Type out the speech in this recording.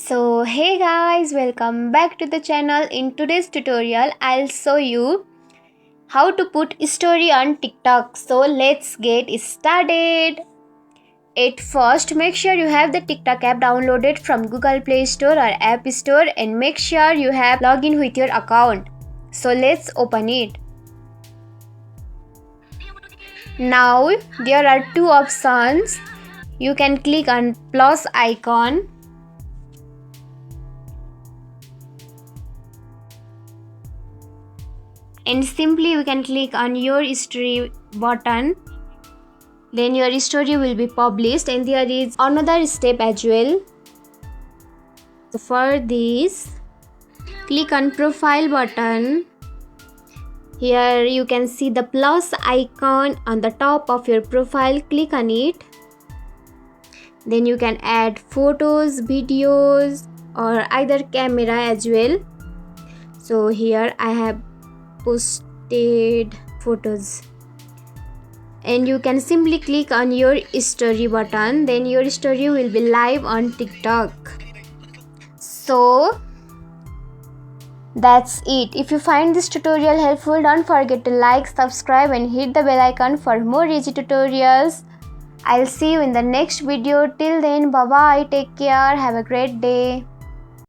So hey guys, welcome back to the channel. In today's tutorial I'll show you how to put story on TikTok. So let's get started. At first, make sure you have the TikTok app downloaded from Google Play Store or App Store and make sure you have login with your account. So let's open it. Now there are two options. You can click on plus icon and simply you can click on your story button. Then your story will be published, and there is another step as well. So for this, click on profile button. Here you can see the plus icon on the top of your profile. Click on it. Then you can add photos, videos, or either camera as well. So here I have posted photos, and you can simply click on your story button. Then your story will be live on TikTok. So that's it. If you find this tutorial helpful, don't forget to like, subscribe and hit the bell icon for more easy tutorials. I'll see you in the next video. Till then, bye bye, take care, have a great day.